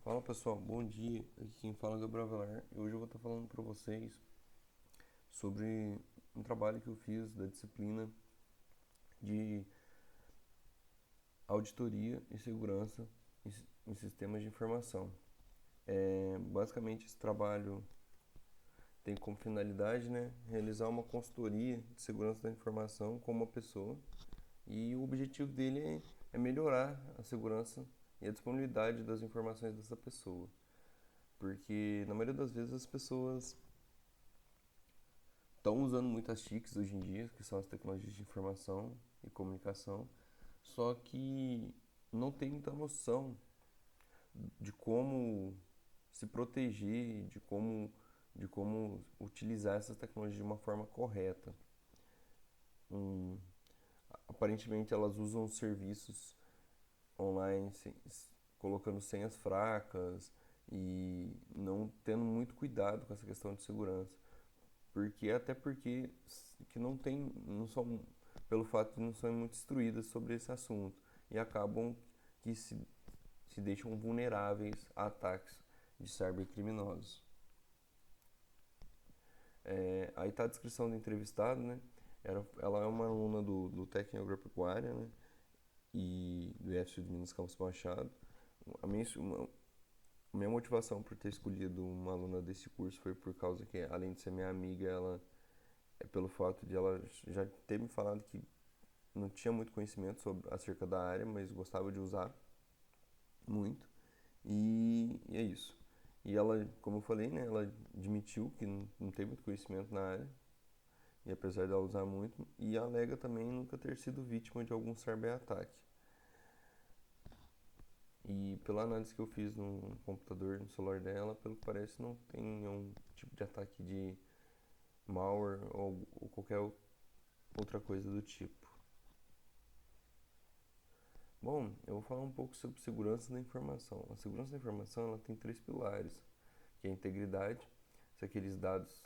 Fala pessoal, bom dia. Aqui quem fala é o Gabriel Velar e hoje eu vou estar falando para vocês sobre um trabalho que eu fiz da disciplina de auditoria e segurança em sistemas de informação. Basicamente, esse trabalho tem como finalidade, realizar uma consultoria de segurança da informação com uma pessoa e o objetivo dele é melhorar a segurança e a disponibilidade das informações dessa pessoa. Porque na maioria das vezes as pessoas estão usando muitas TICs hoje em dia, que são as tecnologias de informação e comunicação, só que não tem muita noção de como se proteger, de como utilizar essas tecnologias de uma forma correta. Hum, Aparentemente elas usam serviços online colocando senhas fracas e não tendo muito cuidado com essa questão de segurança. Até porque que não são, pelo fato de não serem muito instruídas sobre esse assunto e acabam que se deixam vulneráveis a ataques de cybercriminosos. Aí está a descrição do entrevistado, né? Ela é uma aluna do técnico agropecuária, né? E do IF de Minas Campos Machado. A minha, a minha motivação por ter escolhido uma aluna desse curso foi por causa que, além de ser minha amiga, ela é pelo fato de ela já ter me falado que não tinha muito conhecimento acerca da área, mas gostava de usar muito. E é isso. E ela, como eu falei, né, ela admitiu que não tem muito conhecimento na área, e apesar dela usar muito, e alega também nunca ter sido vítima de algum cyberataque. E pela análise que eu fiz no computador, no celular dela, pelo que parece, não tem nenhum tipo de ataque de malware ou qualquer outra coisa do tipo. Bom, eu vou falar um pouco sobre segurança da informação. A segurança da informação ela tem três pilares, que é a integridade, se aqueles dados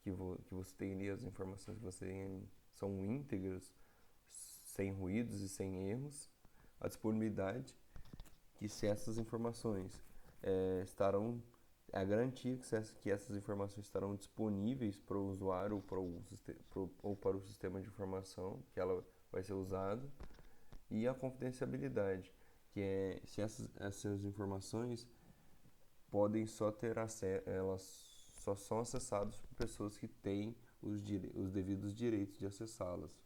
que você tem ali, as informações que você tem são íntegras, sem ruídos e sem erros. A disponibilidade, que se essas informações estarão, é a garantia que essas informações estarão disponíveis para o usuário ou para o sistema de informação que ela vai ser usado. E a confidencialidade, que é se essas informações podem só ter acesso, elas só são acessadas por pessoas que têm os devidos direitos de acessá-las.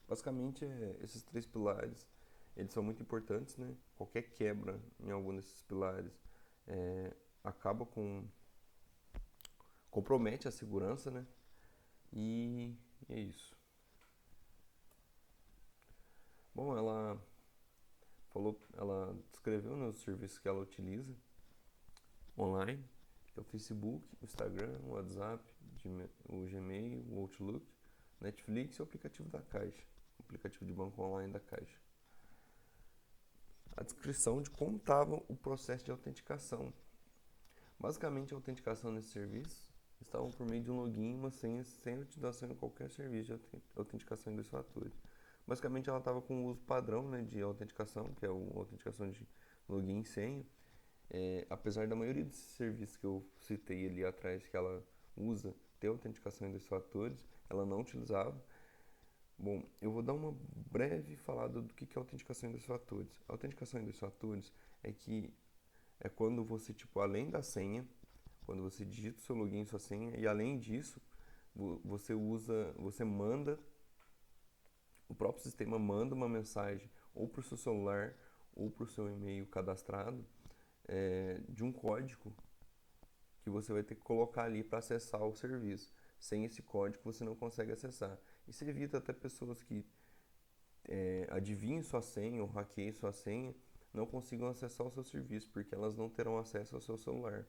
Basicamente, esses três pilares, eles são muito importantes, né? Qualquer quebra em algum desses pilares é, acaba compromete a segurança, né? E é isso. Bom, ela descreveu, né, os serviços que ela utiliza online, que é o Facebook, o Instagram, o WhatsApp, o Gmail, o Outlook, Netflix e o aplicativo da Caixa, o aplicativo de banco online da Caixa. A descrição de como estava o processo de autenticação. Basicamente, a autenticação nesse serviço estava por meio de um login e uma senha sem utilização em qualquer serviço de autenticação em dois fatores. Basicamente, ela estava com o uso padrão, né, de autenticação, que é a autenticação de login e senha. Apesar da maioria desses serviços que eu citei ali atrás que ela usa ter autenticação em dois fatores, ela não utilizava. Bom, eu vou dar uma breve falada do que é autenticação em dois fatores. A autenticação em dois fatores é quando você, tipo, além da senha, quando você digita o seu login e sua senha, e além disso, você manda, o próprio sistema manda uma mensagem ou para o seu celular ou para o seu e-mail cadastrado de um código que você vai ter que colocar ali para acessar o serviço. Sem esse código você não consegue acessar. Isso evita até pessoas que adivinhem sua senha ou hackeiem sua senha, não consigam acessar o seu serviço, porque elas não terão acesso ao seu celular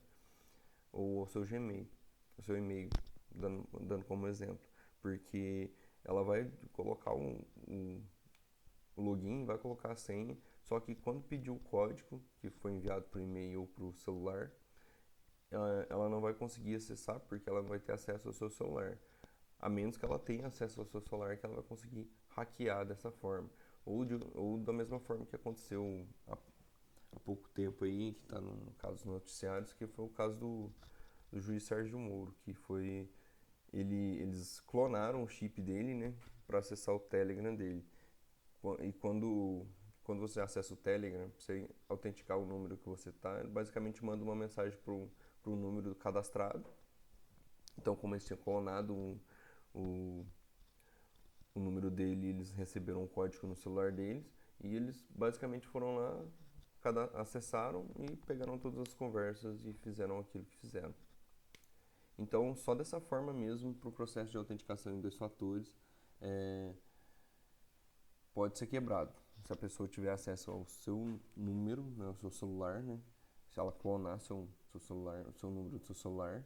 ou ao seu Gmail, ao seu e-mail, dando como exemplo. Porque ela vai colocar o login, vai colocar a senha, só que quando pedir o código que foi enviado por e-mail ou para o celular, ela não vai conseguir acessar porque ela não vai ter acesso ao seu celular. A menos que ela tenha acesso ao seu celular, que ela vai conseguir hackear dessa forma. Ou da mesma forma que aconteceu há pouco tempo aí, que está no caso dos noticiários, que foi o caso do juiz Sérgio Moro, que foi eles clonaram o chip dele, né, para acessar o Telegram dele. E quando você acessa o Telegram, pra você autenticar o número que você tá, ele basicamente manda uma mensagem pro número cadastrado. Então, como eles tinham clonado o, o número dele, eles receberam um código no celular deles e eles basicamente foram lá, acessaram e pegaram todas as conversas e fizeram aquilo que fizeram. Então, só dessa forma mesmo, para o processo de autenticação em dois fatores, é, pode ser quebrado. Se a pessoa tiver acesso ao seu número, né, ao seu celular, né, se ela clonar seu celular, o seu número do seu celular,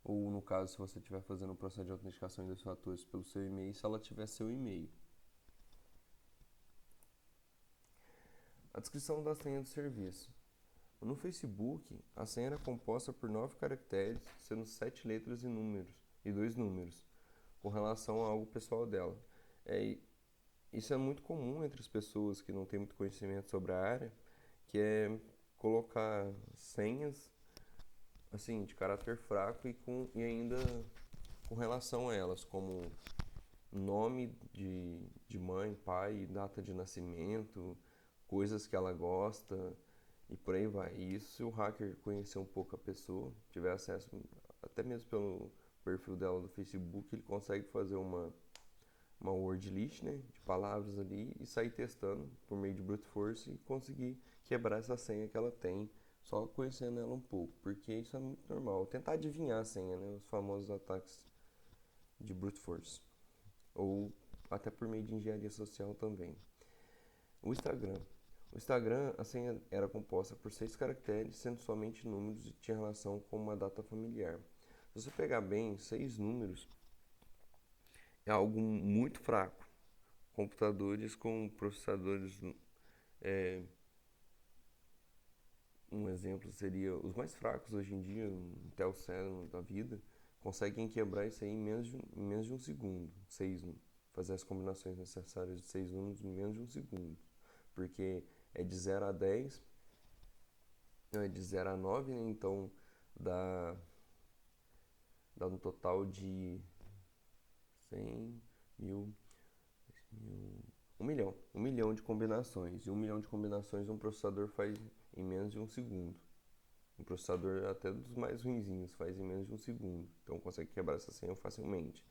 ou no caso, se você estiver fazendo o processo de autenticação em dois fatores pelo seu e-mail, se ela tiver seu e-mail. A descrição da senha do serviço. No Facebook, a senha era composta por 9 caracteres, sendo 7 letras e 2 números, com relação a algo pessoal dela. Isso é muito comum entre as pessoas que não têm muito conhecimento sobre a área, que é colocar senhas assim de caráter fraco e ainda com relação a elas, como nome de mãe, pai, data de nascimento, coisas que ela gosta e por aí vai. E isso, se o hacker conhecer um pouco a pessoa, tiver acesso até mesmo pelo perfil dela do Facebook, ele consegue fazer uma word list, né, de palavras ali e sair testando por meio de brute force e conseguir quebrar essa senha que ela tem só conhecendo ela um pouco, porque isso é muito normal. Tentar adivinhar a senha, né, os famosos ataques de brute force ou até por meio de engenharia social também. O Instagram. O Instagram, a senha era composta por 6 caracteres, sendo somente números e tinha relação com uma data familiar. Se você pegar bem, 6 números é algo muito fraco. Computadores com processadores, um exemplo seria os mais fracos hoje em dia, um Intel Celeron da vida, conseguem quebrar isso aí em menos de um segundo, fazer as combinações necessárias de 6 números em menos de um segundo, porque é de 0 a 10, não, é de 0 a 9, né? Então dá, dá um total de 100, mil, 1 milhão de combinações. E 1 milhão de combinações um processador faz em menos de um segundo. Um processador até dos mais ruinzinhos faz em menos de um segundo. Então consegue quebrar essa senha facilmente.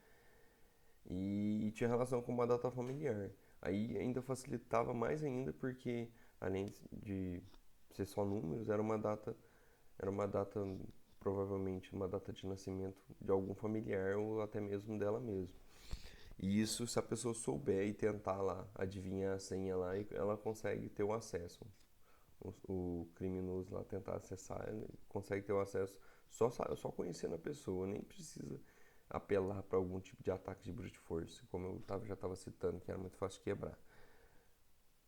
E tinha relação com uma data familiar. Aí ainda facilitava mais ainda porque além de ser só números, era uma data provavelmente uma data de nascimento de algum familiar ou até mesmo dela mesma. E isso, se a pessoa souber e tentar lá adivinhar a senha lá, ela consegue ter o acesso. O criminoso lá tentar acessar, ele consegue ter o acesso só conhecendo a pessoa, nem precisa apelar para algum tipo de ataque de brute force, como já estava citando, que era muito fácil de quebrar.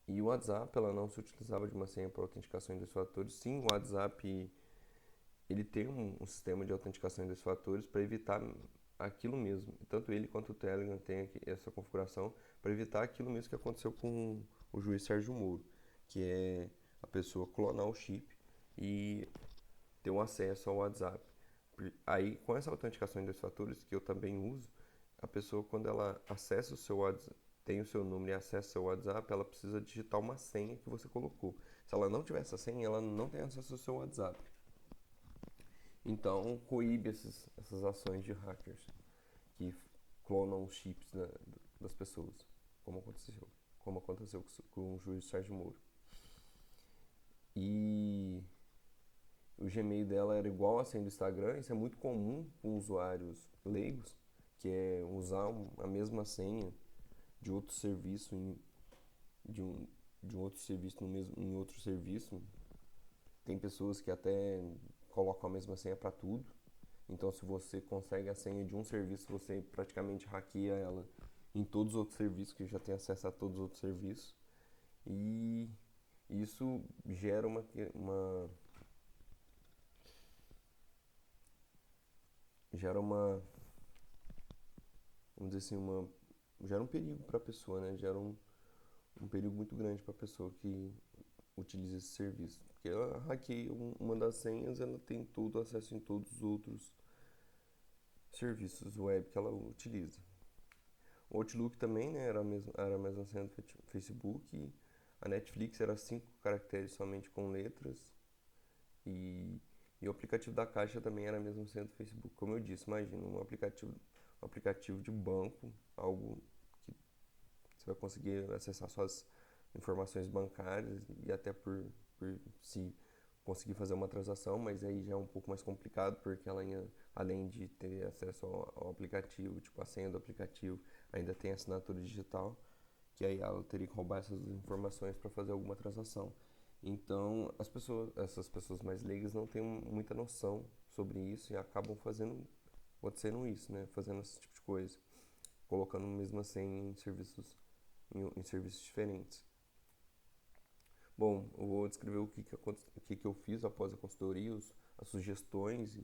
E o WhatsApp, ela não se utilizava de uma senha para autenticação em dois fatores. Sim, o WhatsApp ele tem um sistema de autenticação em dois fatores para evitar aquilo mesmo. Tanto ele quanto o Telegram tem essa configuração para evitar aquilo mesmo que aconteceu com o juiz Sérgio Moro, que é a pessoa clonar o chip e ter um acesso ao WhatsApp. Aí, com essa autenticação em dois fatores, que eu também uso, a pessoa, quando ela acessa o seu WhatsApp, tem o seu número e acessa o seu WhatsApp, ela precisa digitar uma senha que você colocou. Se ela não tiver essa senha, ela não tem acesso ao seu WhatsApp. Então, coíbe essas ações de hackers que clonam os chips das pessoas, como aconteceu com o juiz Sérgio Moro. E o Gmail dela era igual a senha do Instagram, isso é muito comum com usuários leigos, que é usar a mesma senha de outro serviço de um outro serviço em outro serviço. Tem pessoas que até colocam a mesma senha para tudo. Então, se você consegue a senha de um serviço, você praticamente hackeia ela em todos os outros serviços, que já tem acesso a todos os outros serviços. E isso gera gera uma, vamos dizer assim, gera um perigo para a pessoa, né? Gera um perigo muito grande para a pessoa que utiliza esse serviço. Porque ela hackeia uma das senhas, ela tem todo acesso em todos os outros serviços web que ela utiliza. O Outlook também, né, era a mesma senha do Facebook. A Netflix era 5 caracteres somente com letras. E, e o aplicativo da Caixa também era a mesma senha do Facebook. Como eu disse, imagina um aplicativo de banco, algo que você vai conseguir acessar suas informações bancárias e até por se conseguir fazer uma transação, mas aí já é um pouco mais complicado porque ela ainda, além de ter acesso ao aplicativo, tipo a senha do aplicativo, ainda tem assinatura digital, que aí ela teria que roubar essas informações para fazer alguma transação. Então, essas pessoas mais leigas não têm muita noção sobre isso e acabam acontecendo isso, né? Fazendo esse tipo de coisa, colocando mesmo assim em serviços diferentes. Bom, eu vou descrever o que eu fiz após a consultoria, as sugestões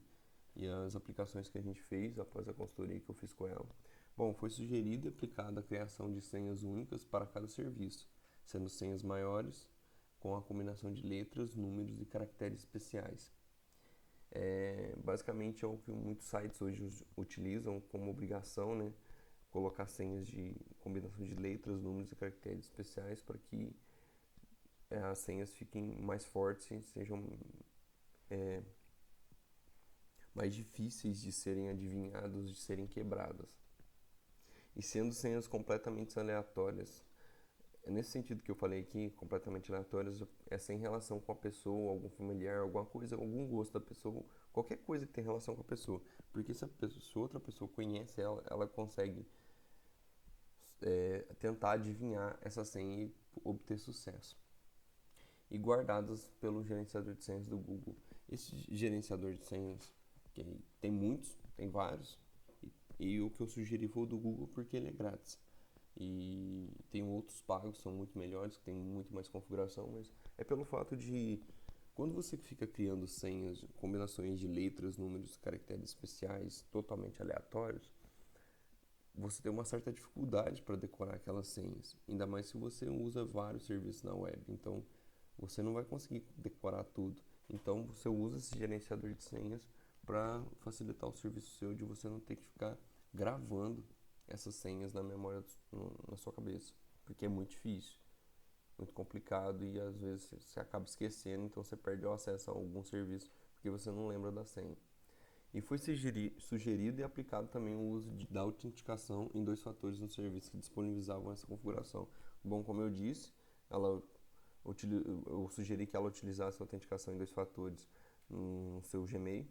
e as aplicações que a gente fez após a consultoria que eu fiz com ela. Bom, foi sugerida e aplicada a criação de senhas únicas para cada serviço, sendo senhas maiores com a combinação de letras, números e caracteres especiais. Basicamente é o que muitos sites hoje utilizam como obrigação, né? Colocar senhas de combinação de letras, números e caracteres especiais para que as senhas fiquem mais fortes e sejam mais difíceis de serem adivinhadas, de serem quebradas. E sendo senhas completamente aleatórias. Nesse sentido que eu falei aqui, completamente aleatórias, é sem relação com a pessoa, algum familiar, alguma coisa, algum gosto da pessoa, qualquer coisa que tem relação com a pessoa. Porque se outra pessoa conhece ela, ela consegue tentar adivinhar essa senha e obter sucesso. E guardadas pelo gerenciador de senhas do Google. Esse gerenciador de senhas, que tem muitos, tem vários, e o que eu sugeri foi o do Google porque ele é grátis. E tem outros pagos que são muito melhores, que tem muito mais configuração, mas é pelo fato de quando você fica criando senhas, combinações de letras, números, caracteres especiais totalmente aleatórios, você tem uma certa dificuldade para decorar aquelas senhas, ainda mais se você usa vários serviços na web. Então, você não vai conseguir decorar tudo. Então, você usa esse gerenciador de senhas para facilitar o serviço seu de você não ter que ficar gravando essas senhas na memória na sua cabeça, porque é muito difícil, muito complicado e às vezes você acaba esquecendo, então você perde o acesso a algum serviço porque você não lembra da senha. E foi sugerido e aplicado também o uso da autenticação em 2 fatores no serviço que disponibilizavam essa configuração. Bom, como eu disse, eu sugeri que ela utilizasse a autenticação em 2 fatores no seu Gmail,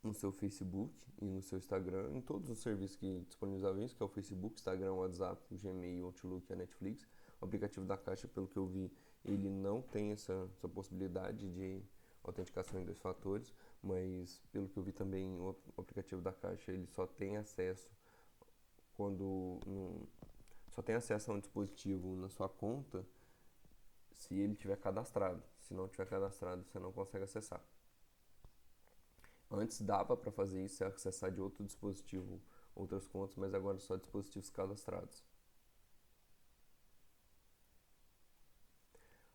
no seu Facebook e no seu Instagram, em todos os serviços que disponibilizavam isso, que é o Facebook, Instagram, WhatsApp, o Gmail, Outlook e a Netflix. O aplicativo da Caixa, pelo que eu vi, ele não tem essa possibilidade de autenticação em 2 fatores, mas pelo que eu vi também, o aplicativo da Caixa, ele só tem acesso só tem acesso a um dispositivo na sua conta se ele tiver cadastrado. Se não tiver cadastrado, você não consegue acessar. Antes dava para fazer isso e acessar de outro dispositivo outras contas, mas agora só dispositivos cadastrados.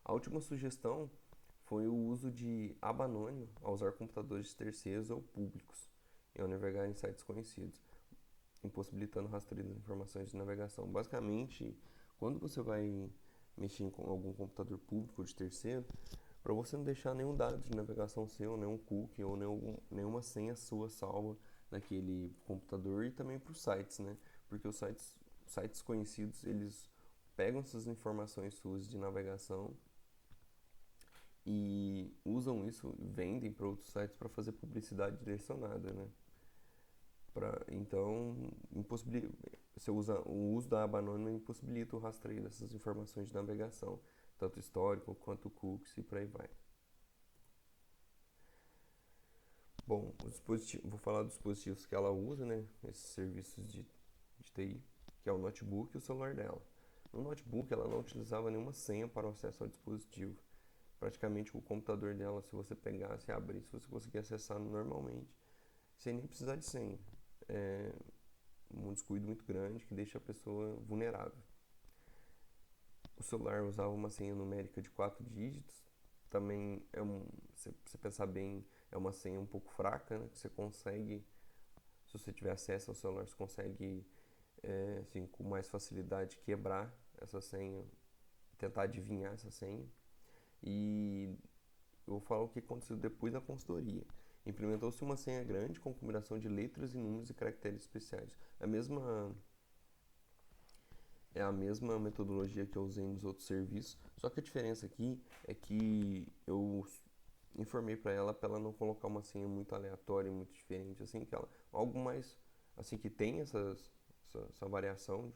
A última sugestão foi o uso de aba anônima ao usar computadores terceiros ou públicos e ao navegar em sites conhecidos, impossibilitando o rastreio das informações de navegação. Basicamente, quando você vai mexer com algum computador público ou de terceiro, para você não deixar nenhum dado de navegação seu, nenhum cookie ou nenhuma senha sua salva naquele computador e também para os sites, né? Porque os sites conhecidos, eles pegam essas informações suas de navegação e usam isso, vendem para outros sites para fazer publicidade direcionada, né? Então, o uso da aba anônima impossibilita o rastreio dessas informações de navegação, tanto histórico quanto cookies e por aí vai. Bom, vou falar dos dispositivos que ela usa, né? Esses serviços de TI, que é o notebook e o celular dela. No notebook, ela não utilizava nenhuma senha para o acesso ao dispositivo. Praticamente o computador dela, se você pegasse e abrisse, você conseguia acessar normalmente, sem nem precisar de senha. É um descuido muito grande que deixa a pessoa vulnerável. o celular usava uma senha numérica de 4 dígitos. Também se você pensar bem, é uma senha um pouco fraca, né? Que você consegue, se você tiver acesso ao celular, você consegue, assim, com mais facilidade quebrar essa senha, tentar adivinhar essa senha. E eu vou falar o que aconteceu depois da consultoria. Implementou-se uma senha grande com combinação de letras e números e caracteres especiais. É a mesma metodologia que eu usei nos outros serviços, só que a diferença aqui é que eu informei para ela não colocar uma senha muito aleatória, muito diferente, assim, que ela, algo mais, assim, que tem essa variação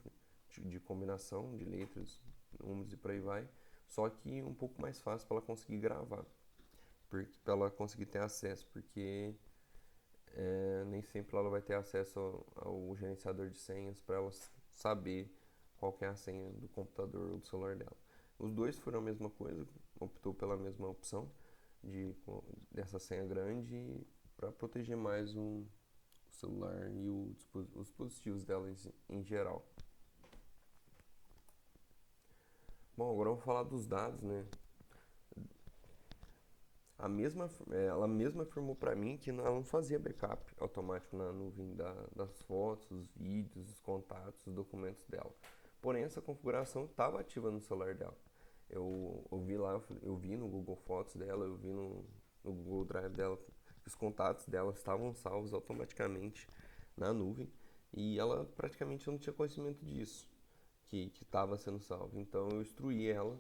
de combinação de letras, números e por aí vai, só que um pouco mais fácil para ela conseguir gravar, para ela conseguir ter acesso, porque nem sempre ela vai ter acesso ao gerenciador de senhas para ela saber qual que é a senha do computador ou do celular dela. Os dois foram a mesma coisa, optou pela mesma opção dessa senha grande para proteger mais o celular e os dispositivos dela em geral. Bom, agora eu vou falar dos dados, né? Ela mesma afirmou para mim que ela não fazia backup automático na nuvem das fotos, dos vídeos, dos contatos, dos documentos dela. Porém, essa configuração estava ativa no celular dela. Eu vi lá, eu vi no Google Fotos dela, eu vi no Google Drive dela que os contatos dela estavam salvos automaticamente na nuvem e ela praticamente não tinha conhecimento disso, que estava sendo salvo. Então eu instruí ela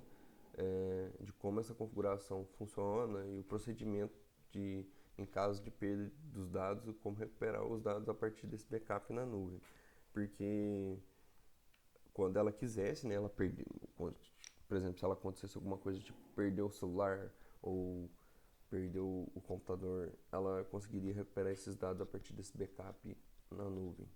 de como essa configuração funciona e o procedimento em caso de perda dos dados, como recuperar os dados a partir desse backup na nuvem. Porque quando ela quisesse, né, ela perdeu, por exemplo, se ela acontecesse alguma coisa tipo perdeu o celular ou perdeu o computador, ela conseguiria recuperar esses dados a partir desse backup na nuvem.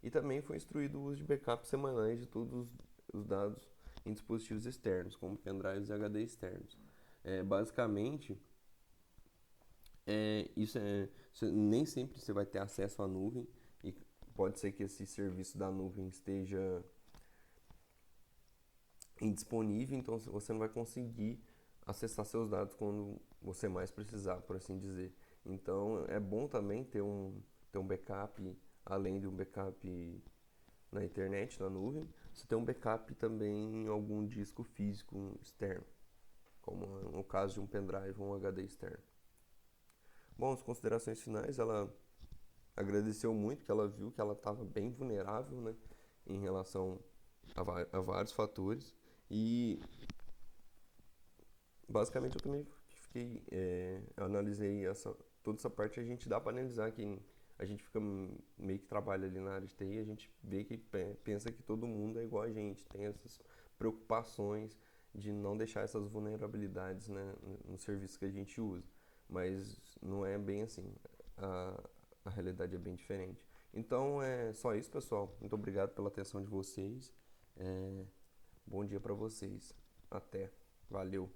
E também foi instruído o uso de backups semanais de todos os dados em dispositivos externos, como pendrives e HD externos. Basicamente, nem sempre você vai ter acesso à nuvem e pode ser que esse serviço da nuvem esteja indisponível, então você não vai conseguir acessar seus dados quando você mais precisar, por assim dizer. Então é bom também ter um backup, além de um backup na internet, na nuvem, você tem um backup também em algum disco físico externo, como no caso de um pendrive ou um HD externo. Bom, as considerações finais, ela agradeceu muito, que ela viu que ela estava bem vulnerável, né, em relação a vários fatores. E basicamente eu também fiquei, eu analisei toda essa parte. A gente dá para analisar que a gente fica meio que trabalha ali na área de TI, a gente vê que pensa que todo mundo é igual a gente, tem essas preocupações de não deixar essas vulnerabilidades, né, no serviço que a gente usa, mas não é bem assim, a realidade é bem diferente. Então é só isso, pessoal, muito obrigado pela atenção de vocês, bom dia para vocês, até, valeu.